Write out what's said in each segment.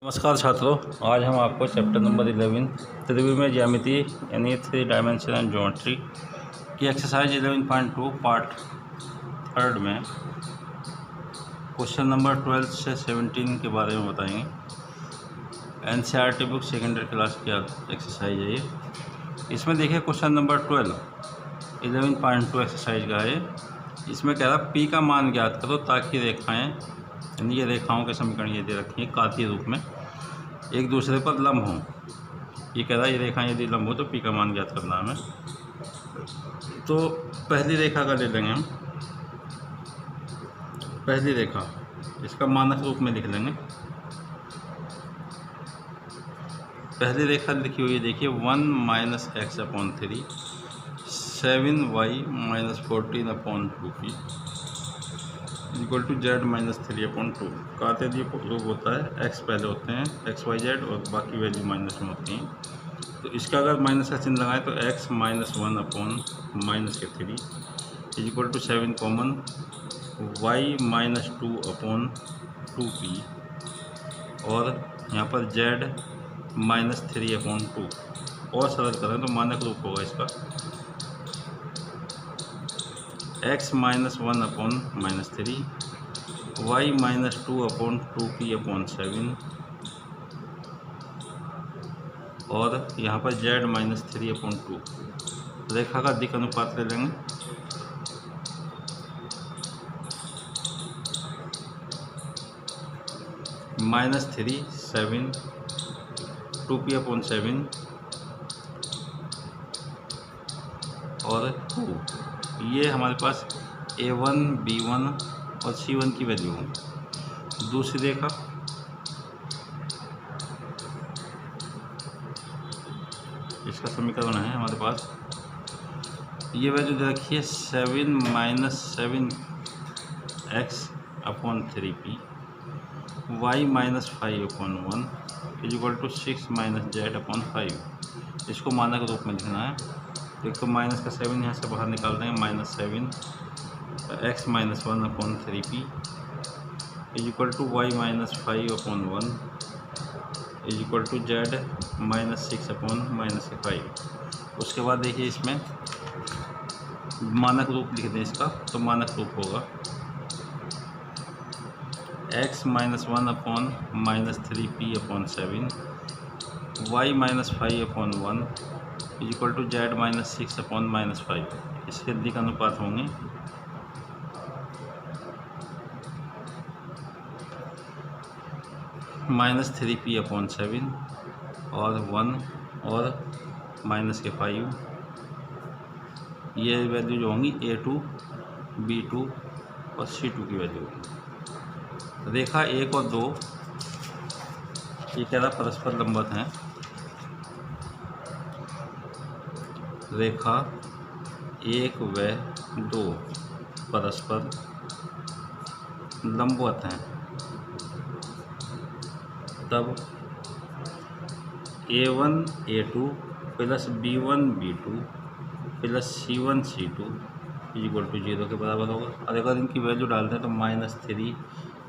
नमस्कार छात्रों, आज हम आपको चैप्टर नंबर 11 त्रिविमीय ज्यामिति यानी 3 डायमेंशनल ज्योमेट्री की एक्सरसाइज 11.2 पार्ट 3 में क्वेश्चन नंबर 12 से 17 के बारे में बताएंगे। एनसीईआरटी बुक सेकेंडरी क्लास की एक्सरसाइज है ये। इसमें देखिए क्वेश्चन नंबर 12 11.2 एक्सरसाइज का है। इसमें कह रहा पी का मान ज्ञात करो ताकि रेखाएँ यानी ये रेखाओं के समीकरण ये दे रखी है कार्तीय रूप में एक दूसरे पर लंब हों। ये कह रहा है ये रेखाएँ यदि लंब हो तो पी का मान ज्ञात करना हमें। तो पहली रेखा का ले लेंगे हम। पहली रेखा इसका मानक रूप में लिख लेंगे। पहली रेखा लिखी हुई है देखिए 1 - x/3 7y - 14/2p equal to z - 3/2। कार्तीय रूप होता है x पहले होते हैं x y z और बाकी वैल्यू माइनस में होती हैं। तो इसका अगर माइनस का चिन्ह लगाएं तो x - 1/-3 equal to 7 common y - 2/2p और यहाँ पर z - 3/2 और सरल करें तो मानक रूप होगा इसका x - 1/-3 y - 2/2p/7 और यहाँ पर z - 3/2। रेखा का दिक् अनुपात ले लेंगे। -3 7 2p/7 और 2 ये हमारे पास a1 b1 और c1 की वैल्यू है। दूसरी रेखा इसका समीकरण है हमारे पास ये वैल्यू दे रखी है 7 - 7x/3p y - 5/1 equal to 6 - z/5। इसको मानक रूप में लिखना है। एक तो माइनस का 7 यहाँ से बाहर निकाल देंगे -7 x - 1/3p equal to y - 5/1 equal to z -6/5। उसके बाद देखिए इसमें मानक रूप लिख दें इसका तो मानक रूप होगा x - 1/-3p/7 y - 5/1 equal to z -6/-5। इसके दिक् अनुपात होंगे -3p/7 और 1 और -5। ये वैल्यू जो होंगी a2 b2 और c2 की वैल्यू होगी। रेखा 1 और 2 ये कह रहा परस्पर लंबवत हैं। रेखा 1 व 2 परस्पर लंबवत हैं तब a1 a2 plus b1 b2 plus c1 c2 equal to 0 के बराबर होगा। और अगर इनकी वैल्यू डालते हैं तो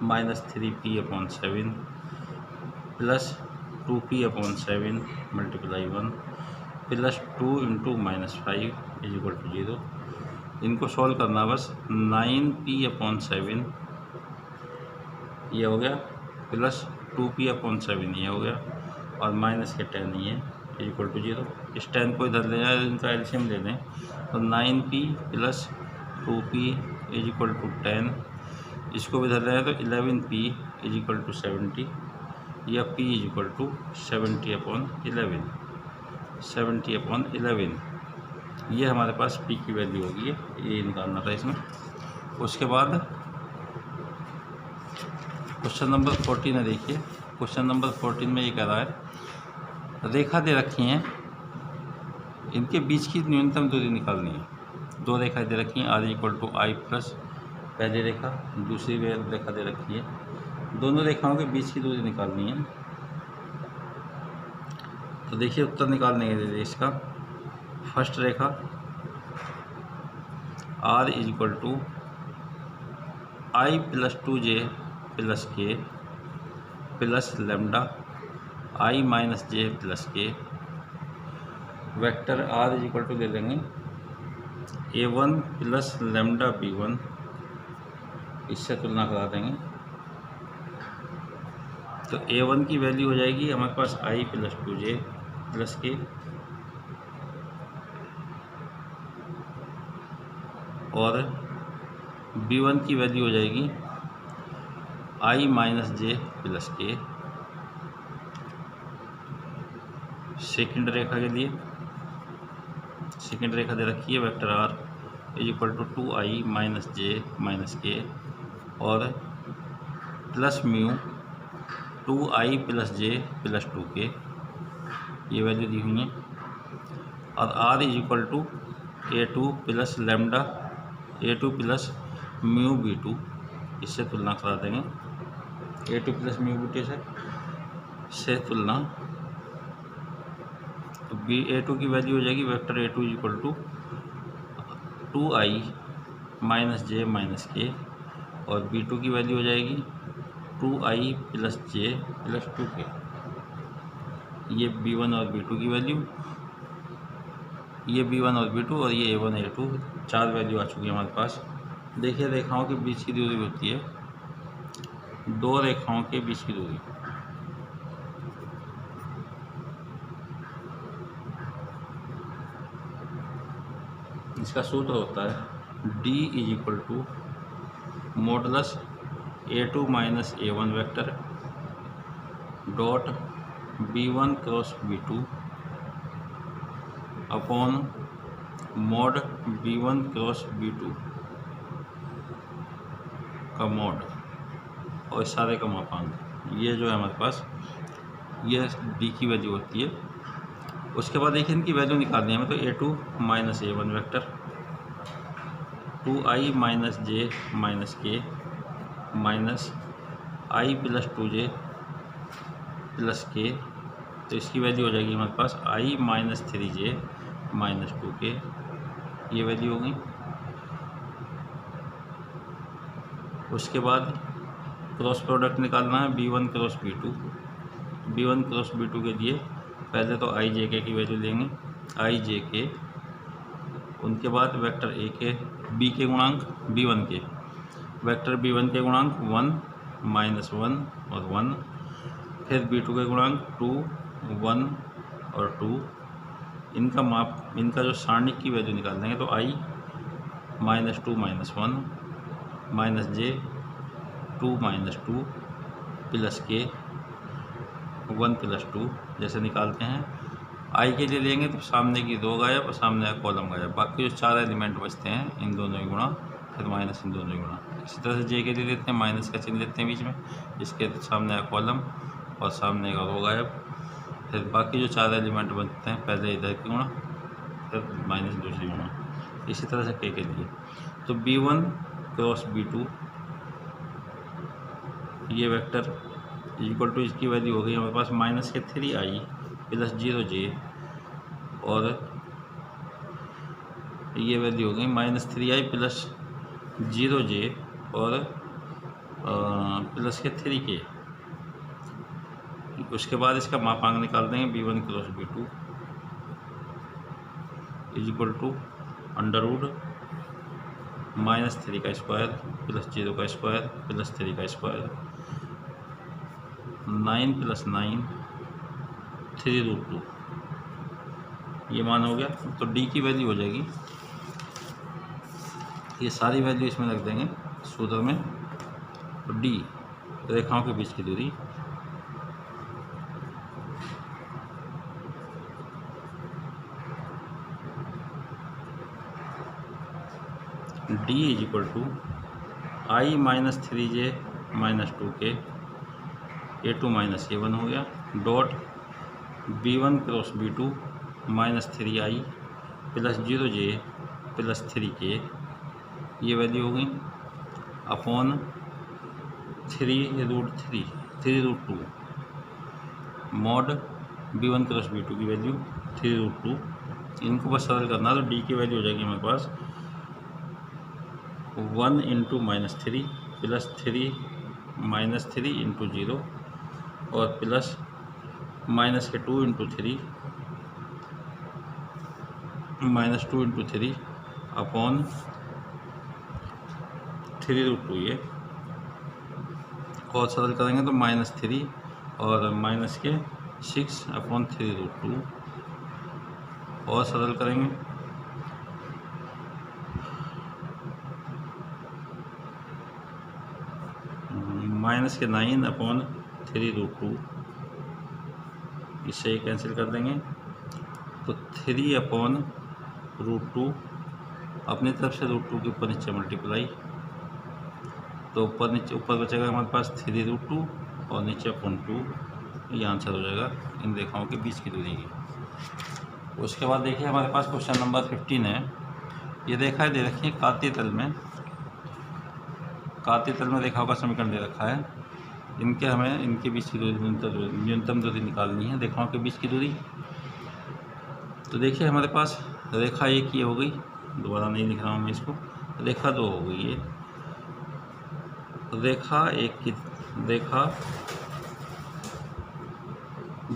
-3p/7 plus 2p/7 multiply 1 plus 2 × -5 equal to 0। इनको सॉल्व करना बस 9p/7 ये हो गया प्लस 2p/7 ये हो गया और माइनस के 10 ये इक्वल टू 0। इस 10 को इधर ले जाए इनका एलसीएम ले लें तो 9p plus 2p equal to 10। इसको भी इधर ले जाए तो 11p इक्वल टू 70 या p इक्वल टू 70/11 70/11 ये हमारे पास p की वैल्यू होगी। ये निकालना था इसमें। उसके बाद क्वेश्चन नंबर 14 है। देखिए क्वेश्चन नंबर 14 में ये कह रहा है रेखा दे रखी हैं इनके बीच की न्यूनतम दूरी निकालनी है। दो रेखा दे रखी हैं r equal to i plus पहली रेखा दूसरी रेखा दे रखी है। दोनों रेखाओं के बीच की दूरी निकालनी है। तो देखिए उत्तर निकालने के लिए इसका फर्स्ट रेखा r equal to i + 2j + k plus lambda I minus J plus K. Vector R is equal to ले लेंगे A1 प्लस लेमडा B1, इससे तुलना करा देंगे तो A1 की वैल्यू हो जाएगी हमारे पास I प्लस 2J प्लस के, और B1 की वैल्यू हो जाएगी I minus J plus K. Second रेखा के लिए सेकंड रेखा दे रखी है vector R is equal to 2I minus J minus K और plus mu 2I plus J plus 2 K, ये वैल्यू दी हुई है। और R is equal to A2 plus lambda A2 plus mu B2, इससे तुलना करा देंगे A2 प्लस म्यू B2 से तुलना, तो A2 की वैल्यू हो जाएगी vector A2 is equal to 2I minus J minus K, और B2 की वैल्यू हो जाएगी 2I plus J plus 2 K. ये B1 और B2 की वैल्यू, ये B1 और B2 और ये A1 A2, 4 वैल्यू आ चुकी है हमारे पास। देखिए रेखाओं के बीच की दूरी होती है 2 रेखाओं के बीच की दूरी, इसका सूत्र होता है D is equal to modulus A2 minus A1 vector dot B1 cross B2 upon mod B1 cross B2 का मॉड और सारे का मापांक। ये जो है हमारे पास ये D की वैल्यू होती है। उसके बाद देखिए इनकी वैल्यू निकालनी है हमें, तो A2 minus A1 vector 2I minus J minus K minus I plus 2J plus K, तो इसकी वैल्यू हो जाएगी हमारे पास I minus 3J minus 2 K, ये वैल्यू हो गई। उसके बाद क्रॉस प्रोडक्ट निकालना है B1 cross B2। B1 cross B2 के लिए पहले तो I J K की वैल्यू लेंगे I J K, उनके बाद वेक्टर A के B के गुणांक B1 के, वेक्टर B1 के गुणांक 1 माइनस 1 और 1, फिर B2 के गुणांक 2 1 और 2, इनका माप, इनका जो सारणिक की वैल्यू निकाल देंगे तो I minus 2 minus 1 minus J 2 minus 2 plus के 1 प्लस 2, जैसे निकालते हैं I के लिए लेंगे तो सामने की 2 गायब और सामने का कॉलम गायब, बाकी जो 4 एलिमेंट बचते हैं इन दोनों ही गुणा फिर माइनस इन दोनों ही गुणा। इसी तरह से J के लिए लेते हैं माइनस का चिन्ह लेते हैं बीच में, इसके सामने का कॉलम और सामने का 2 गायब, फिर बाकी जो 4 एलिमेंट बनते हैं पहले इधर की गुणा फिर माइनस दूसरी गुणा। इसी तरह से K के लिए तो B1 क्रॉस B2 ये वेक्टर इक्वल टू, इसकी वैल्यू हो गई हमारे पास माइनस के 3I प्लस 0J, और ये वैल्यू हो गई माइनस 3I प्लस 0J और प्लस के 3K। उसके बाद इसका मापांक निकाल देंगे B1 cross B2 is equal to under root minus 3 का स्क्वायर प्लस 0 का स्क्वायर प्लस 3 का स्क्वायर, 9 प्लस 9 3√2, ये मान हो गया। तो D की वैल्यू हो जाएगी, ये सारी वैल्यू इसमें रख देंगे सूत्र में, तो D रेखाओं के बीच की दूरी D is equal to I minus 3J minus 2K A2 minus A1 हो गया dot B1 cross B2 minus 3I plus 0J plus 3K, ये वैल्यू हो गई upon 3√2 mod B1 cross B2 की वैल्यू 3√2, इनको बस सरल करना तो D की वैल्यू हो जाएगी हमारे पास 1 into minus 3 plus 3 minus 3 into 0 और प्लस माइनस के 2 इंटू 3 अपॉन 3√2 ये, और सरल करेंगे तो -3 और माइनस के 6 अपॉन 3√2, और सरल करेंगे माइनस के 9 अपॉन 3√2, इससे कैंसिल कर देंगे तो 3 अपॉन √2, अपनी तरफ से √2 के ऊपर नीचे मल्टीप्लाई, तो ऊपर बचेगा हमारे पास 3√2 और नीचे अपॉन 2, ये आंसर हो जाएगा इन रेखाओं के बीच की दूरी की। उसके बाद देखिए हमारे पास क्वेश्चन नंबर 15 है। ये रेखा दे रखी है कात्य तल में रेखाओं का समीकरण दे रखा है। हमें इनके बीच की दूरी न्यूनतम दूरी निकालनी है, रेखाओं के बीच की दूरी। तो देखिए हमारे पास रेखा 1 ये हो गई, दोबारा नहीं लिख रहा हूँ मैं इसको, रेखा 2 हो गई ये, रेखा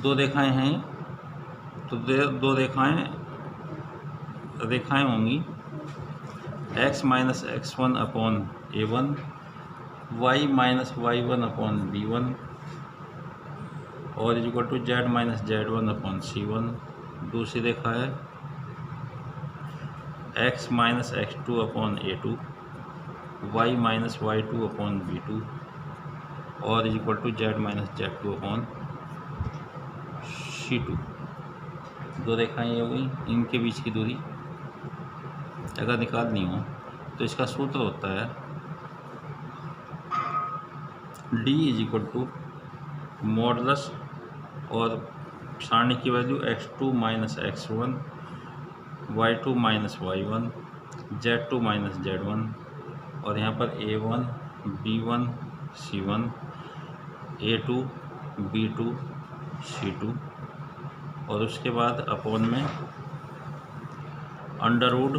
2 रेखाएं हैं, तो 2 रेखाएं होंगी x minus x1 upon a1, y minus y1 upon b1, और equal to z minus z1 upon c1। दूसरी रेखा है x minus x2 upon a2, y minus y2 upon b2, और equal to z minus z2 upon c2। 2 रेखाएं ये हो गई, इनके बीच की दूरी अगर निकालनी हो तो इसका सूत्र होता है d is equal to modulus, और सारणी की value x2 minus x1, y2 minus y1, z2 minus z1, और यहाँ पर a1 b1 c1, a2 b2 c2, और उसके बाद अपॉन में Underwood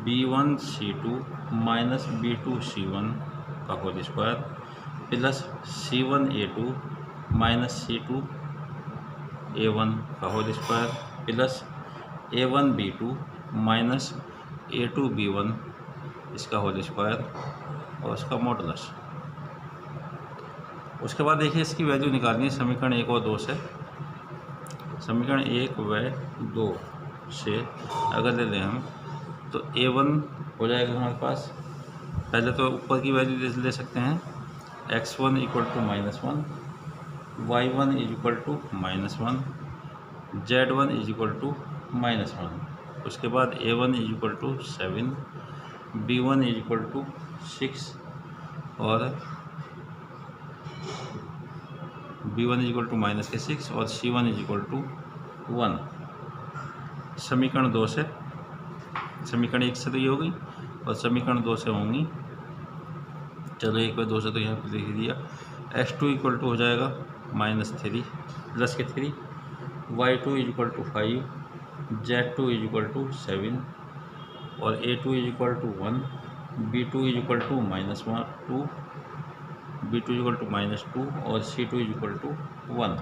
b1 c2 minus b2 c1 का whole square plus c1 a2 minus c2 a1 का whole square plus a1 b2 minus a2 b1 इसका होल स्क्वायर और इसका modulus. उसके बाद देखिए इसकी वैल्यू निकालनी है समीकरण 1 और 2 से। समीकरण 1 व 2 से अगर ले लें हम तो a1 हो जाएगा हमारे पास, पहले तो ऊपर की वैल्यू ले सकते हैं x1 equal to -1, y1 is equal to -1, z1 is equal to -1। उसके बाद a1 is equal to 7, b1 is equal to 6, और b1 इज इक्वल टू -6 और c1 इज इक्वल टू 1। समीकरण 2 से, समीकरण 1 से तो ये होगी और समीकरण 2 से होंगी, चलो 1 व 2 से तो यहाँ पर लिख दिया। x2 इक्वल टू हो जाएगा -3 प्लस के 3, y2 is equal to 5, z2 is equal to 7, और a2 is equal to 1, b2 is equal to -2, b2 equal to -2, और c2 इज इक्वल टू 1।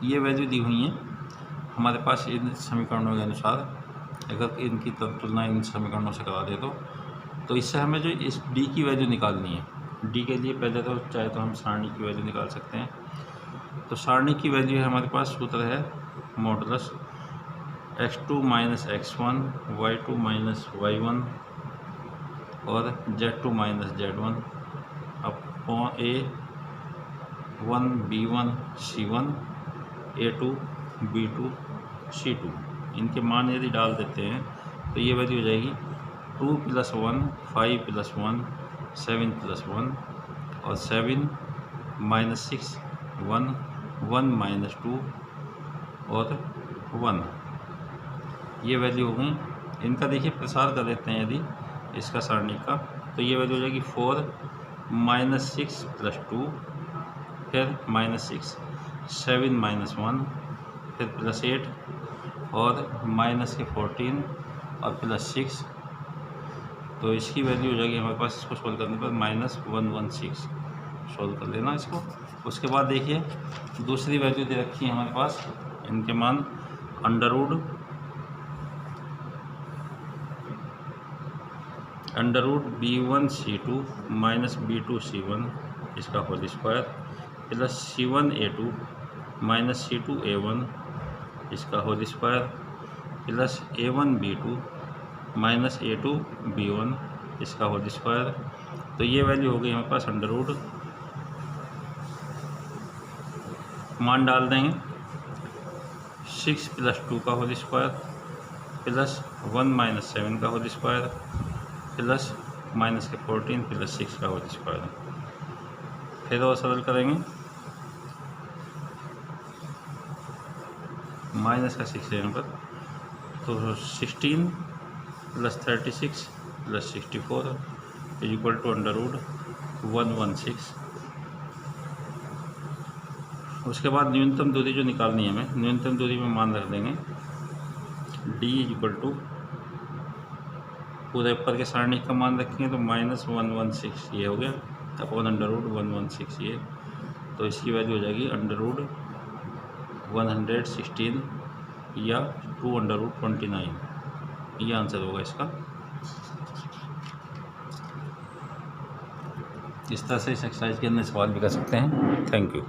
ये वैल्यू दी हुई हैं हमारे पास इन समीकरणों के अनुसार। अगर इनकी तुलना इन समीकरणों से करा दे तो इससे हमें जो इस d की वैल्यू निकालनी है, d के लिए पहले तो चाहे तो हम सारणी की वैल्यू निकाल सकते हैं। तो सारणी की वैल्यू है हमारे पास, सूत्र है modulus x2 minus x1, y2 minus y1 और z2 minus z1 upon a1 b1 c1, a2 b2 c2। इनके मान यदि डाल देते हैं तो ये वैल्यू हो जाएगी 2 + 1 5 + 1 7 + 1, और 7 - 6 1 1 - 2 और 1। ये वैल्यू हो गई। इनका देखिए प्रसार कर देते हैं यदि इसका सारणी का, तो ये वैल्यू हो जाएगी 4 - 6 + 2, फिर -6, 7 - 1, फिर +8 और -14 और +6। तो इसकी वैल्यू हो जाएगी हमारे पास, इसको सोल्व करने पर -116। सोल्व कर लेना इसको। उसके बाद देखिए दूसरी वैल्यू दे रखी है हमारे पास, इनके मान under root B1C2 minus B2C1 इसका whole square plus C1A2 minus C2A1 इसका whole square plus A1B2 minus A2B1 इसका होल स्क्वायर। तो ये वैल्यू हो गई हमारे पास अंडर रूट, मान डाल देंगे 6 + 2 का होल स्क्वायर प्लस 1 - 7 का होल स्क्वायर प्लस माइनस के 14 प्लस 6 का होल स्क्वायर। फिर और सरल करेंगे, माइनस का 6 यहाँ पर, तो 16 + 36 + 64 = अंडर रूट 116। उसके बाद न्यूनतम दूरी जो निकालनी है हमें, न्यूनतम दूरी में मान रख देंगे D = पूरे ऊपर के सारणी का मान रखेंगे तो -116 ये हो गया अपॉन अंडर रूट 116 ये, तो इसकी वैल्यू हो जाएगी अंडर रूट 116 या 2√29, ये आंसर होगा इसका। इस तरह से इस एक्सरसाइज के अंदर सवाल भी कर सकते हैं। Thank you.